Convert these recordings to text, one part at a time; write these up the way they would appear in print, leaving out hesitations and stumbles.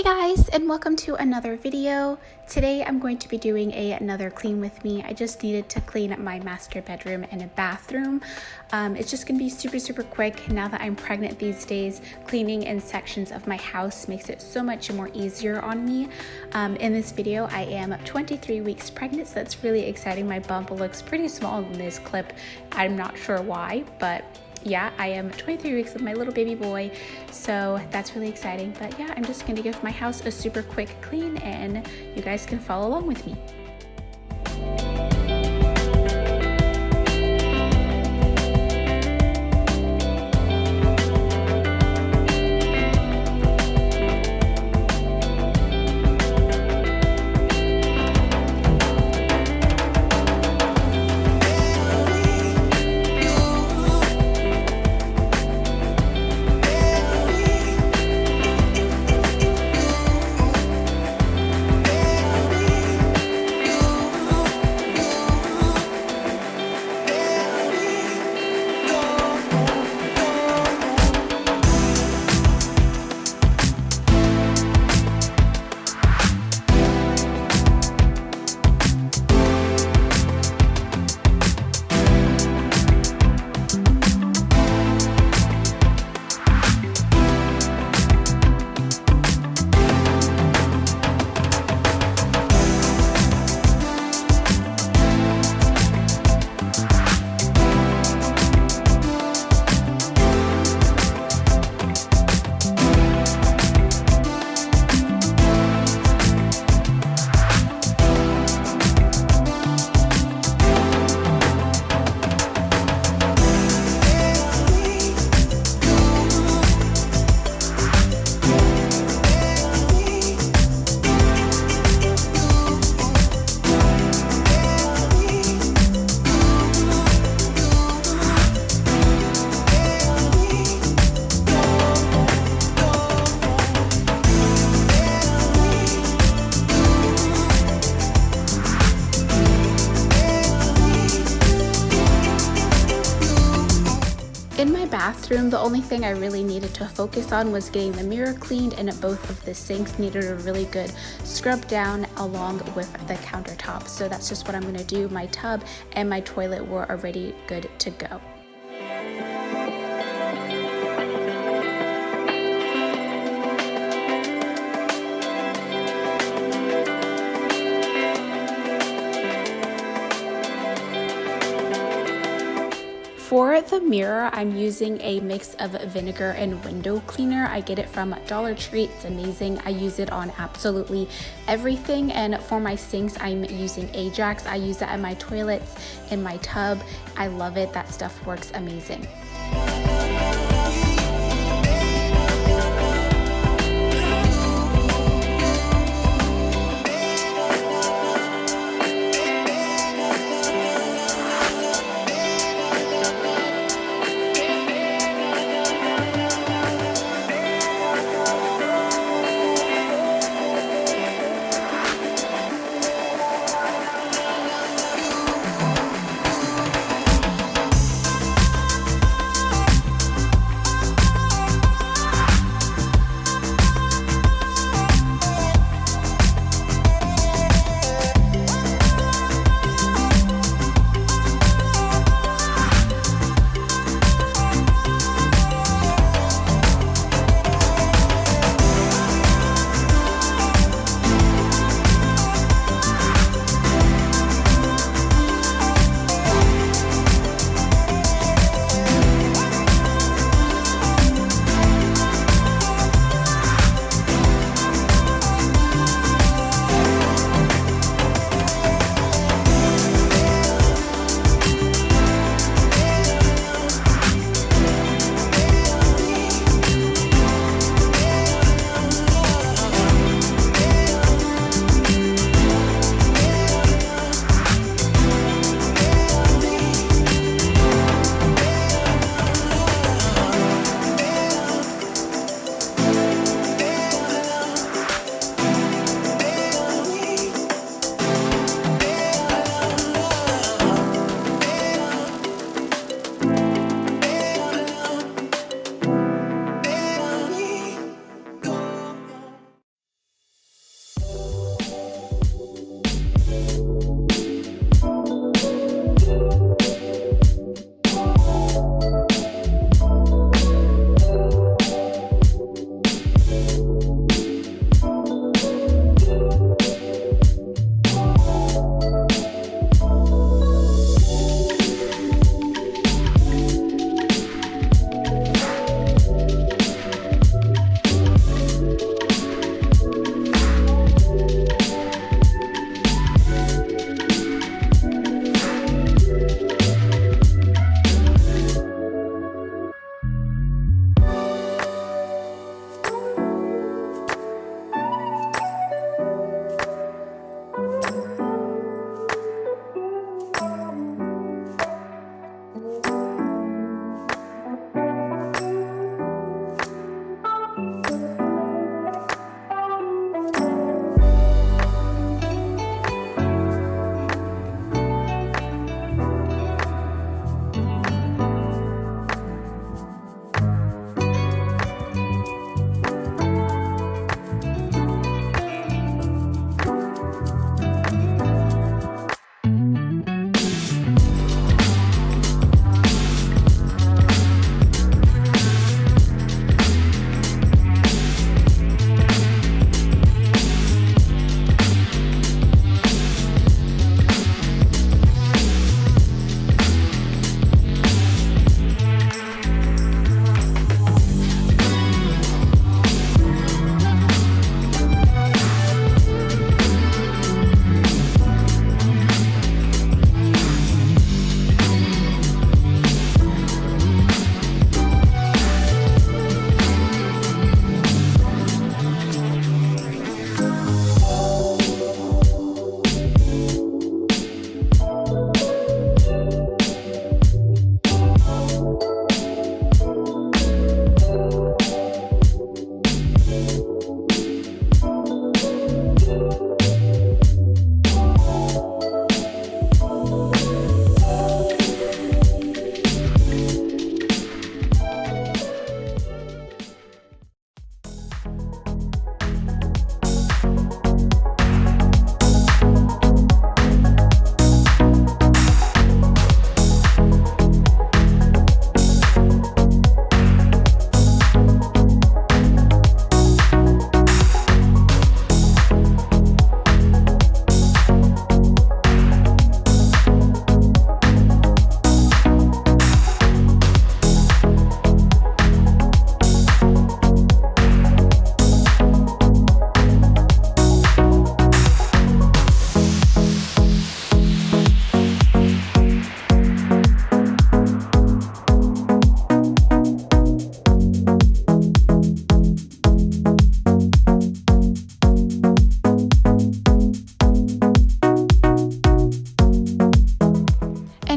Hey guys, and welcome to another video. Today I'm going to be doing another clean with me. I just needed to clean my master bedroom and a bathroom. It's just gonna be super quick. Now that I'm pregnant these days, cleaning in sections of my house makes it so much more easier on me. In this video, I am 23 weeks pregnant, so that's really exciting. My bump looks pretty small in this clip. I'm not sure why, but yeah, I am 23 weeks with my little baby boy, so that's really exciting. But yeah, I'm just gonna give my house a super quick clean and you guys can follow along with me. In my bathroom, the only thing I really needed to focus on was getting the mirror cleaned, and both of the sinks needed a really good scrub down along with the countertop. So that's just what I'm going to do. My tub and my toilet were already good to go. For the mirror, I'm using a mix of vinegar and window cleaner. I get it from Dollar Tree. It's amazing. I use it on absolutely everything. And for my sinks, I'm using Ajax. I use that in my toilets, in my tub. I love it. That stuff works amazing.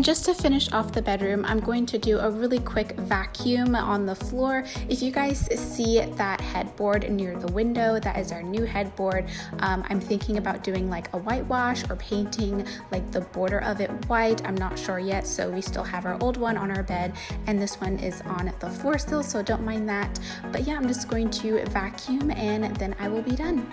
And just to finish off the bedroom, I'm going to do a really quick vacuum on the floor. If you guys see that headboard near the window, that is our new headboard. I'm thinking about doing like a whitewash or painting like the border of it white. I'm not sure yet, so we still have our old one on our bed and this one is on the floor still, so don't mind that. But yeah, I'm just going to vacuum and then I will be done.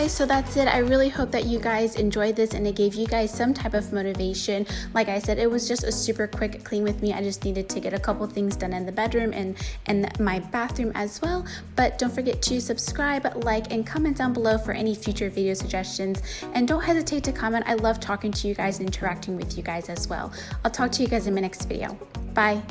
So that's it. I really hope that you guys enjoyed this and it gave you guys some type of motivation. Like I said, it was just a super quick clean with me. I just needed to get a couple things done in the bedroom and my bathroom as well. But don't forget to subscribe, like, and comment down below for any future video suggestions. And don't hesitate to comment. I love talking to you guys and interacting with you guys as well. I'll talk to you guys in my next video. Bye.